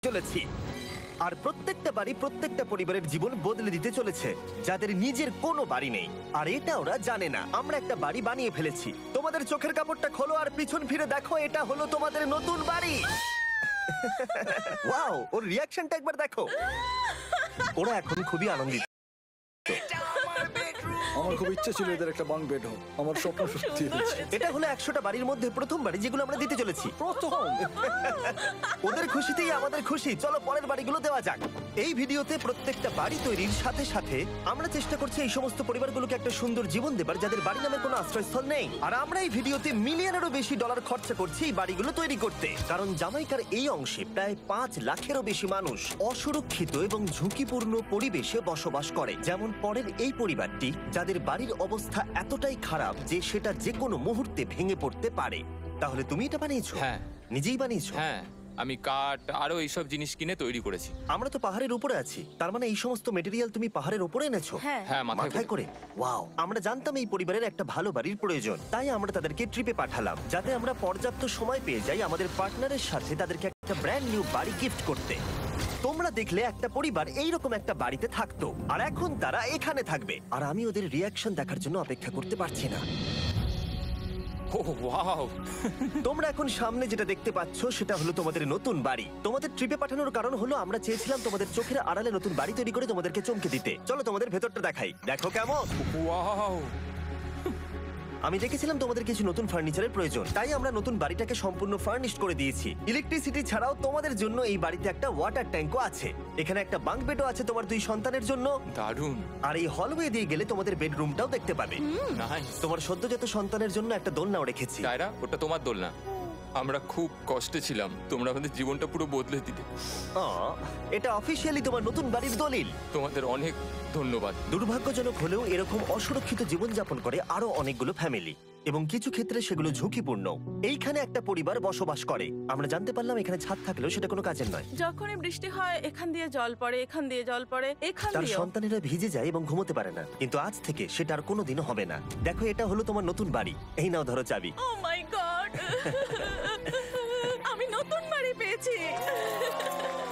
চলেছি। আর প্রত্যেকটা বাড়ি প্রত্যেকটা পরিবারের জীবন বদলে দিতে চলেছে যাদের নিজের কোনো বাড়ি নেই। আর এটা ওরা জানে না। আমরা একটা বাড়ি বানিয়ে ফেলেছি। তোমাদের চোখের কাপড়টা খোলো আর পিছন ফিরে দেখো, এটা হলো তোমাদের নতুন বাড়ি। ওয়াও, ওর রিয়াকশনটা একবার দেখো। ওরা এখন খুবই আনন্দিত। আমার খুব ইচ্ছে ছিল এদের একটা বাঙ্ক বেড হোক। আমার স্বপ্ন সত্যি হয়েছে। এটা হলো 100টা বাড়ির মধ্যে প্রথম বাড়ি যেগুলো আমরা দিতে চলেছি। প্রথম ওদের খুশিতেই আমাদের খুশি। চলো পরের বাড়িগুলো দেওয়া যাক। এই ভিডিওতে প্রত্যেকটা বাড়ি তৈরির সাথে সাথে আমরা চেষ্টা করছি এই সমস্ত পরিবারগুলোকে একটা সুন্দর জীবন দেবার যাদের বাড়ি নামে কোনো আশ্রয়স্থল নেই। আর আমরা এই ভিডিওতে মিলিয়নেরও বেশি ডলার খরচা করছি এই বাড়িগুলো তৈরি করতে, কারণ জামাইকার এই অংশে প্রায় 5 লাখেরও বেশি মানুষ অসুরক্ষিত এবং ঝুঁকিপূর্ণ পরিবেশে বসবাস করে। যেমন পরের এই পরিবারটি, যাদের বাড়ির অবস্থা এতটাই খারাপ যে সেটা যে কোনো মুহূর্তে ভেঙে পড়তে পারে। তাহলে তুমি এটা বানিয়েছো? হ্যাঁ। নিজেই বানিয়েছো? হ্যাঁ, আমি কাঠ আরো এইসব জিনিস কিনে তৈরি করেছি। আমরা তো পাহাড়ের উপরে আছি, তার মানে এই সমস্ত মেটেরিয়াল তুমি পাহাড়ের উপরে এনেছো? হ্যাঁ, মাথায় করে। ওয়াও, আমরা জানতাম এই পরিবারের একটা ভালো বাড়ির প্রয়োজন, তাই আমরা তাদেরকে ট্রিপে পাঠালাম যাতে আমরা পর্যাপ্ত সময় পেয়ে যাই আমাদের পার্টনারের সাথে তাদেরকে একটা ব্র্যান্ড নিউ বাড়ি গিফট করতে। তোমরা দেখলে একটা পরিবার এইরকম একটা বাড়িতে থাকতো, আর এখন তারা এখানে থাকবে। আর আমি ওদের রিয়াকশন দেখার জন্য অপেক্ষা করতে পারছি না। ও ওয়াও! তোমরা এখন সামনে যেটা দেখতে পাচ্ছ সেটা হলো তোমাদের নতুন বাড়ি। তোমাদের ট্রিপে পাঠানোর কারণ হলো আমরা চেয়েছিলাম তোমাদের চোখের আড়ালে নতুন বাড়ি তৈরি করে তোমাদেরকে চমকে দিতে। চলো তোমাদের ভেতরটা দেখাই, দেখো কেমন। ওয়াও! আমি দেখেছিলাম তোমাদের কিছু নতুন ফার্নিচারের প্রয়োজন, তাই আমরা নতুন বাড়িটাকে সম্পূর্ণ ফার্নিশড করে দিয়েছি। ইলেকট্রিসিটি ছাড়াও তোমাদের জন্য এই বাড়িতে একটা ওয়াটার ট্যাঙ্কও আছে। এখানে একটা বাঙ্ক বেডও আছে তোমার 2 সন্তানের জন্য। দারুণ! আর এই হলওয়ে দিয়ে গেলে তোমাদের বেডরুমটাও দেখতে পাবে। নাইস! তোমার সদ্যজাত সন্তানের জন্য একটা দোলনাও রেখেছি। টায়রা, ওটা তোমার দোলনা। আমরা খুব কষ্টে ছিলাম, তোমরা আমাদের জীবনটা পুরো বদলে দিতে। এটা অফিসিয়ালি তোমার নতুন বাড়ির দলিল। তোমাদের অনেক ধন্যবাদ। দুর্ভাগ্যজনক হলেও এরকম অসুরক্ষিত জীবনযাপন করে আরো অনেকগুলো ফ্যামিলি, এবং কিছু ক্ষেত্রে সেগুলো ঝুঁকিপূর্ণ। এইখানে একটা পরিবার বসবাস করে। আমরা জানতে পারলাম এখানে ছাদ থাকলেও সেটা কোনো কাজের নয়। যখনই বৃষ্টি হয় এখান দিয়ে জল পড়ে, এখান দিয়ে জল পড়ে, এখান তার দিয়ে। সন্তানেরা ভিজে যায় এবং ঘুমোতে পারে না, কিন্তু আজ থেকে সেটা আর কোনোদিনও হবে না। দেখো, এটা হলো তোমার নতুন বাড়ি। এই নাও, ধরো চাবি। ও মাই গড! আমি নতুন বাড়ি পেয়েছি।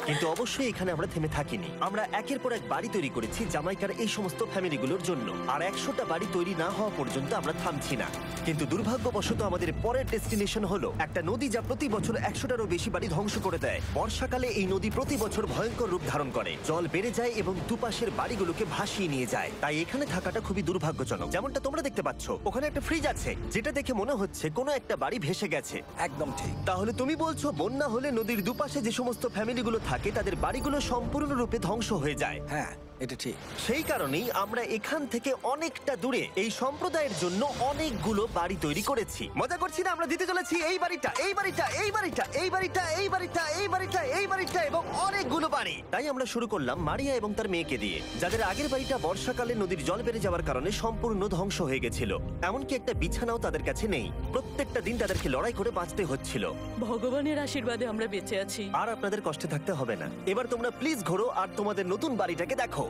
কিন্তু অবশ্যই এখানে আমরা থেমে থাকিনি। আমরা একের পর এক বাড়ি তৈরি করেছি জামাইকার এই সমস্ত ফ্যামিলিগুলোর জন্য, আর 100টা বাড়ি তৈরি না হওয়া পর্যন্ত আমরা থামছি না। কিন্তু দুর্ভাগ্যবশত আমাদের পরের ডেস্টিনেশন হলো একটা নদী যা প্রতি বছর 100টারও বেশি বাড়ি ধ্বংস করে দেয়। বর্ষাকালে এই নদী প্রতি বছর ভয়ঙ্কর রূপ ধারণ করে, জল বেড়ে যায় এবং দুপাশের বাড়িগুলোকে ভাসিয়ে নিয়ে যায়। তাই এখানে থাকাটা খুবই দুর্ভাগ্যজনক। যেমনটা তোমরা দেখতে পাচ্ছ, ওখানে একটা ফ্রিজ আছে যেটা দেখে মনে হচ্ছে কোনো একটা বাড়ি ভেসে গেছে। একদম ঠিক। তাহলে তুমি বলছো বন্যা হলে নদীর দুপাশে যে সমস্ত ফ্যামিলিগুলো থাকে তাদের বাড়িগুলো সম্পূর্ণরূপে ধ্বংস হয়ে যায়। হ্যাঁ, এটা ঠিক। সেই কারণেই আমরা এখান থেকে অনেকটা দূরে এই সম্প্রদায়ের জন্য অনেকগুলো বাড়ি তৈরি করেছি। মজা করছি না? আমরা দিতে চলেছি এই বাড়িটা, এই বাড়িটা, এই বাড়িটা, এই বাড়িটা, এই বাড়িটা, এই বাড়িটা, এই বাড়িটা এবং অনেকগুলো বাড়ি। তাই আমরা শুরু করলাম মারিয়া এবং তার মেয়েকে দিয়ে, যাদের আগের বাড়িটা বর্ষাকালে নদীর জল বেড়ে যাওয়ার কারণে সম্পূর্ণ ধ্বংস হয়ে গেছিল। এমনকি একটা বিছানাও তাদের কাছে নেই। প্রত্যেকটা দিন তাদেরকে লড়াই করে বাঁচতে হচ্ছিল। ভগবানের আশীর্বাদে আমরা বেঁচে আছি। আর আপনাদের কষ্টে থাকতে হবে না। এবার তোমরা প্লিজ ঘোরো আর তোমাদের নতুন বাড়িটাকে দেখো।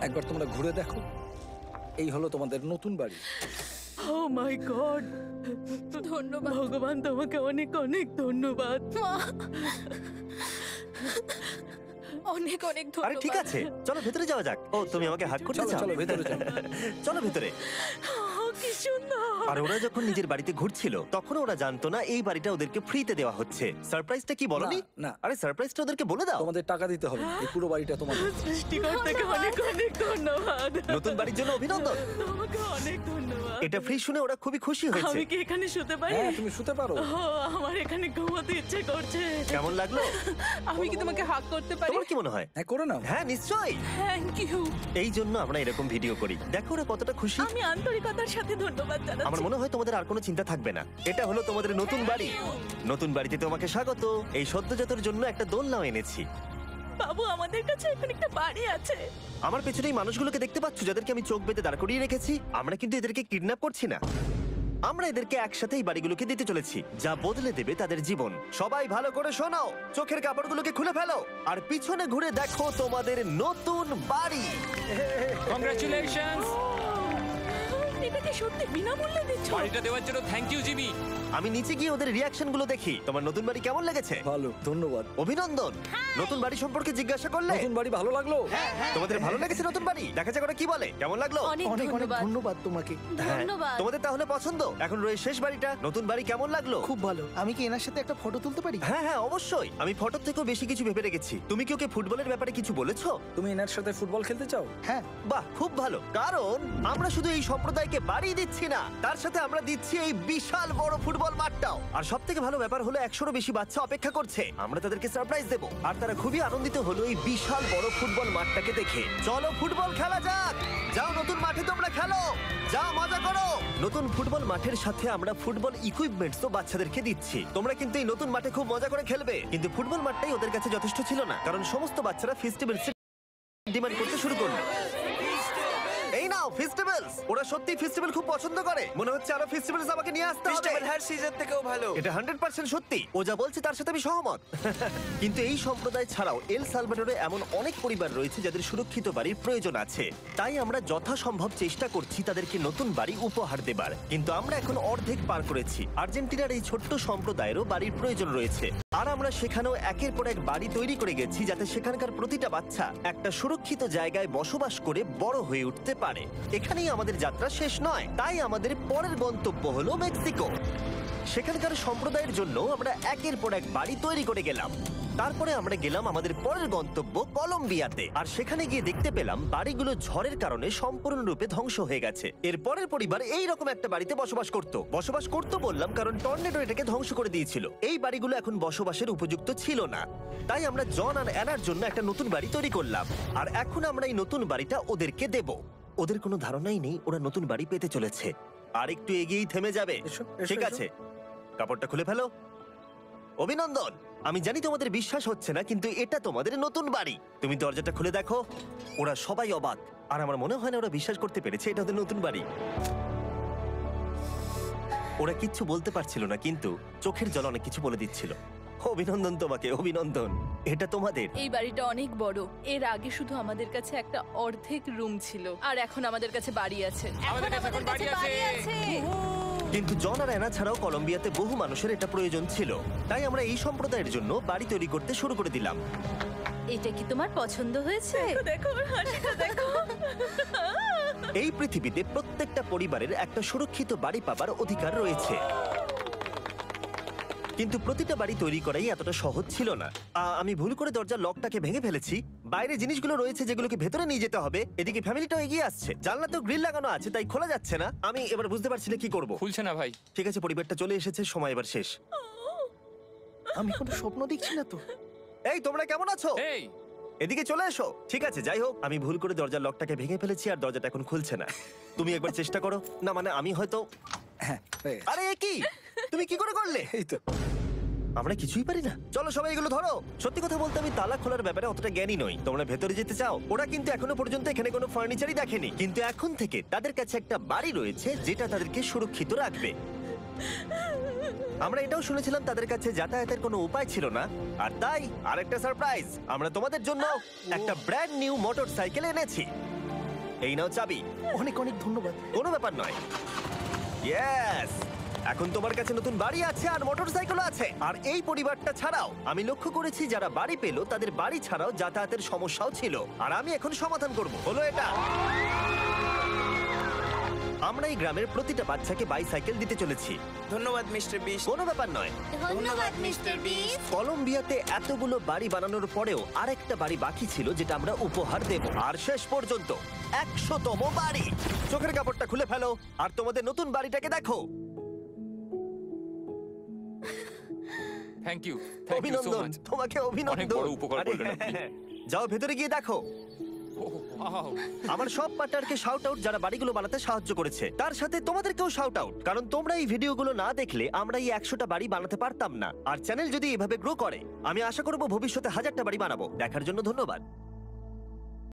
একবার তোমরা ঘুরে দেখো, এই হলো তোমাদের নতুন বাড়ি। ও মাই গড! ধন্যবাদ ভগবান, তোমাকে অনেক অনেক ধন্যবাদ। অনেক অনেক আরে ধন্যবাদ। ঠিক আছে, চলো ভেতরে যাওয়া যাক। ও, তুমি আমাকে হাত করতে চলো, চাও? চলো, ভেতরে চলো। চলো ভেতরে। কি সুন্দর! আর ওরা যখন নিজের বাড়িতে ঘুরছিল তখন ওরা জানতো না এই বাড়িটা ওদেরকে ফ্রিতে দেওয়া হচ্ছে। সারপ্রাইজটা কি বলনি? না, না। আরে সারপ্রাইজটা ওদেরকে বলে দাও। তোমাদের টাকা দিতে হবে, এই পুরো বাড়িটা তোমাদের। সৃষ্টিকর্তাকে অনেক অনেক ধন্যবাদ। নতুন বাড়ির জন্য অভিনন্দন। তোমাকে অনেক ধন্যবাদ। এটা ফ্রি শুনে ওরা খুবই খুশি হয়েছে। আমি কি এখানে শুতে পারি? হ্যাঁ, তুমি শুতে পারো। ও, আমার এখানে ঘুমোতে ইচ্ছে করছে। কেমন লাগলো? আমি কি তোমাকে হাগ করতে পারি? তোমার কি মনে হয়? হ্যাঁ, করে নাও। হ্যাঁ, নিশ্চয়ই। Thank you. এই জন্য আমরা এরকম ভিডিও করি। দেখো ওরা কতটা খুশি। আমি আন্তরিকতার সাথে ধন্যবাদ আমার জানাচ্ছি। মনে হয় তোমাদের আর কোনো চিন্তা থাকবে না। এটা হলো তোমাদের নতুন বাড়ি। নতুন বাড়িতে তোমাকে স্বাগত। এই সদ্যজাতর জন্য একটা দোলনাও এনেছি। বাবু, আমাদের কাছে এখানে একটা বাড়ি আছে। আমার পেছনে এই মানুষগুলোকে দেখতে পাচ্ছ যাদেরকে আমি চোখ বেঁধে দাঁড় করিয়ে রেখেছি? আমরা কিন্তু এদেরকে কিডন্যাপ করছি না। আমরা এদেরকে একসাথে এই বাড়িগুলোকে দিতে চলেছি, যা বদলে দেবে তাদের জীবন। সবাই ভালো করে শোনাও, চোখের কাপড়গুলোকে খুলে ফেলো আর পিছনে ঘুরে দেখো তোমাদের নতুন বাড়ি। কংগ্রাচুলেশনস! এটাকে সত্যি বিনামূল্যে দিচ্ছ? বাড়িটা দেওয়ার জন্য থ্যাংক ইউ জিমি। আমি নিচে গিয়ে ওদের রিয়াকশন গুলো দেখি। তোমার নতুন বাড়ি কেমন লেগেছে? ভালো, ধন্যবাদ। অভিনন্দন। নতুন বাড়ি সম্পর্কে জিজ্ঞাসা করলে? নতুন বাড়ি ভালো লাগলো? তোমাদের ভালো লেগেছে নতুন বাড়ি? দেখা যাক ওরা কি বলে। কেমন লাগলো? অনেক অনেক অনেক ধন্যবাদ। ধন্যবাদ তোমাকে। হ্যাঁ, ধন্যবাদ। তোমাদের তাহলে পছন্দ। এখন রয়েছে শেষ বাড়িটা। নতুন বাড়ি কেমন লাগলো? খুব ভালো। আমি কি এনার সাথে একটা ফটো তুলতে পারি? হ্যাঁ হ্যাঁ, অবশ্যই। আমি ফটোর থেকেও বেশি কিছু ভেবে রেখেছি। তুমি কি ওকে ফুটবলের ব্যাপারে কিছু বলেছো? তুমি এনার সাথে ফুটবল খেলতে চাও? হ্যাঁ। বাহ, খুব ভালো। কারণ আমরা শুধু এই সম্প্রদায়কে বাড়ি দিচ্ছি না, তার সাথে আমরা দিচ্ছি এই বিশাল বড় ফুটবল মাঠটাও। আর সব থেকে ভালো ব্যাপার হলো 100-রও বেশি বাচ্চা অপেক্ষা করছে। আমরা তাদেরকে সারপ্রাইজ দেবো, আর তারা খুবই আনন্দিত হলো এই বিশাল বড় ফুটবল মাঠটাকে দেখে। চলো ফুটবল খেলা যাক। যাও নতুন মাঠে তোমরা খেলো, যাও মজা করো। নতুন ফুটবল মাঠের সাথে আমরা ফুটবল ইকুইপমেন্টসও বাচ্চাদেরকে দিচ্ছি। তোমরা কিন্তু এই নতুন মাঠে খুব মজা করে খেলবে। কিন্তু ফুটবল মাঠটাই ওদের কাছে যথেষ্ট ছিল না, কারণ সমস্ত বাচ্চারা ফেস্টিভ্যালস ডিমান্ড করতে শুরু করলো। এই নাও ফেস্টিভ্যালস। ওরা সত্যি ফেস্টিভ্যাল খুব পছন্দ করে। মনে হচ্ছে আরো ফেস্টিভ্যালস আমাকে নিয়ে আসতে হবে। হ্যার সিজন থেকেও ভালো। এটা 100% সত্যি। ও যা বলছে তার সাথে আমি সহমত। কিন্তু এই সম্প্রদায় ছাড়াও এল সালভাডোরে এমন অনেক পরিবার রয়েছে যাদের সুরক্ষিত বাড়ির প্রয়োজন আছে। তাই আমরা যথাসম্ভব চেষ্টা করছি তাদেরকে নতুন বাড়ি উপহার দেবার। কিন্তু আমরা এখন অর্ধেক পার করেছি। আর্জেন্টিনার এই ছোট্ট সম্প্রদায়েরও বাড়ির প্রয়োজন রয়েছে, আর আমরা সেখানেও একের পর এক বাড়ি তৈরি করে গেছি যাতে সেখানকার প্রতিটা বাচ্চা একটা সুরক্ষিত জায়গায় বসবাস করে বড় হয়ে উঠতে পারে। এখানেই আমাদের যাত্রা শেষ নয়, তাই আমাদের পরের গন্তব্য হলো মেক্সিকো। সেখানকার সম্প্রদায়ের জন্য আমরা একের পর এক বাড়ি তৈরি করে গেলাম। তারপরে আমরা গেলাম আমাদের পরের গন্তব্য কলম্বিয়াতে, আর সেখানে গিয়ে দেখতে পেলাম বাড়িগুলো ঝড়ের কারণে সম্পূর্ণরূপে ধ্বংস হয়ে গেছে। এর পরের পরিবার এই রকম একটা বাড়িতে বসবাস করতো বললাম কারণ টর্নেডো এটাকে ধ্বংস করে দিয়েছিল। এই বাড়িগুলো এখন বসবাসের উপযুক্ত ছিল না, তাই আমরা জন আর অ্যানার জন্য একটা নতুন বাড়ি তৈরি করলাম। আর এখন আমরা এই নতুন বাড়িটা ওদেরকে দেব। ওদের কোনো ধারণাই নেই ওরা নতুন বাড়ি পেতে চলেছে। আর একটু এগিয়েই থেমে যাবে। এসো, এসো, ঠিক এসো। আছে, কাপড়টা খুলে ফেলো। অভিনন্দন। আমি জানি তোমাদের বিশ্বাস হচ্ছে না, কিন্তু এটা তোমাদের নতুন বাড়ি। তুমি দরজাটা খুলে দেখো। ওরা সবাই অবাক, আর আমার মনে হয় না ওরা বিশ্বাস করতে পেরেছে এটা ওদের নতুন বাড়ি। ওরা কিচ্ছু বলতে পারছিল না, কিন্তু চোখের জল অনেক কিছু বলে দিচ্ছিল। অভিনন্দন তোমাকে, অভিনন্দন। এটা তোমাদের। এই বাড়িটা অনেক বড়। এর আগে শুধু আমাদের কাছে একটা অর্ধেক রুম ছিল, আর এখন আমাদের কাছে বাড়ি আছে। আমাদের কাছে এখন বাড়ি আছে। কিন্তু জন আর অ্যানা ছাড়াও কলম্বিয়াতে বহু মানুষের এটা প্রয়োজন ছিল, তাই আমরা এই সম্প্রদায়ের জন্য বাড়ি তৈরি করতে শুরু করে দিলাম। এটা কি তোমার পছন্দ হয়েছে? দেখো ওর হাসিটা দেখো। এই পৃথিবীতে প্রত্যেকটা পরিবারের একটা সুরক্ষিত বাড়ি পাবার অধিকার রয়েছে, কিন্তু প্রতিটা বাড়ি তৈরি করাই এতটা সহজ ছিল না। আমি ভুল করে দরজার লকটাকে ভেঙে ফেলেছি। বাইরে জিনিসগুলো রয়েছে যেগুলোকে ভেতরে নিয়ে যেতে হবে। এদিকে ফ্যামিলিটাও এগিয়ে আসছে। জানলাতেও গ্রিল লাগানো আছে, তাই খোলা যাচ্ছে না। আমি এবার বুঝতে পারছি না কি করব। খুলছে না ভাই। ঠিক আছে, পরিবারটা চলে এসেছে, সময় এবার শেষ। আমি কোনো স্বপ্ন দেখছি না তো। এই তোমরা কেমন আছো? এই এদিকে চলে এসো। ঠিক আছে, যাই হোক, আমি ভুল করে দরজার লকটাকে ভেঙে ফেলেছি আর দরজাটা এখন খুলছে না। তুমি একবার চেষ্টা করো না। মানে আমি হয়তো। হ্যাঁ, হয়ে গেছে। আরে এ কি, তুমি কি করে করলে? এই তো। আমরা কিছুই পারি না। চলো সবাই এগুলো ধরো। সত্যি কথা বলতে আমি তালা খোলার ব্যাপারে অতটা জ্ঞানী নই। তোমরা ভেতরে যেতে চাও? ওরা কিন্তু এখনো পর্যন্ত এখানে কোনো ফার্নিচারই দেখেনি, কিন্তু এখন থেকে তাদের কাছে একটা বাড়ি রয়েছে যেটা তাদেরকে সুরক্ষিত রাখবে। আমরা এটাও শুনেছিলাম তাদের কাছে যাতায়াতের কোনো উপায় ছিল না, আর তাই আরেকটা সারপ্রাইজ, আমরা তোমাদের জন্য একটা ব্র্যান্ড নিউ মোটরসাইকেল এনেছি। এই নাও চাবি। অনেক অনেক ধন্যবাদ। কোনো ব্যাপার নয়। ইয়েস, এখন তোমার কাছে নতুন বাড়ি আছে আর মোটরসাইকেল আছে। আর এই পরিবারটা ছাড়াও আমি লক্ষ্য করেছি যারা বাড়ি পেল তাদের বাড়ি ছাড়াও যাতায়াতের সমস্যাও ছিল, আর আমি এখন সমাধান করব। হলো এটা। আমরা এই গ্রামের প্রতিটা বাচ্চাকে বাইসাইকেল দিতে চলেছি। ধন্যবাদ মিস্টার বিশ। কোনো ব্যাপার নয়। ধন্যবাদ মিস্টার বিস্ট। কলম্বিয়াতে এতগুলো বাড়ি বানানোর পরেও আরেকটা বাড়ি বাকি ছিল যেটা আমরা উপহার দেব। আর শেষ পর্যন্ত 100তম বাড়ি। চোখের কাপড়টা খুলে ফেলো আর তোমাদের নতুন বাড়িটাকে দেখো। থ্যাংক ইউ সো অভিনন্দন, মাচ। তোমাকে অনেক অভিনন্দন। বড় উপকার আরে, করলেন আপনি। যাও ভেতরে গিয়ে দেখো। ওয়াও। আমার সব পার্টনারকে শাউট আউট যারা বাড়িগুলো বানাতে সাহায্য করেছে। তার সাথে তোমাদেরকেও শাউট আউট, কারণ তোমরা এই ভিডিওগুলো না দেখলে আমরা এই 100টা বাড়ি বানাতে পারতাম না। আর চ্যানেল যদি এভাবে গ্রো করে, আমি আশা করব ভবিষ্যতে 1000টা বাড়ি বানাবো। দেখার জন্য ধন্যবাদ।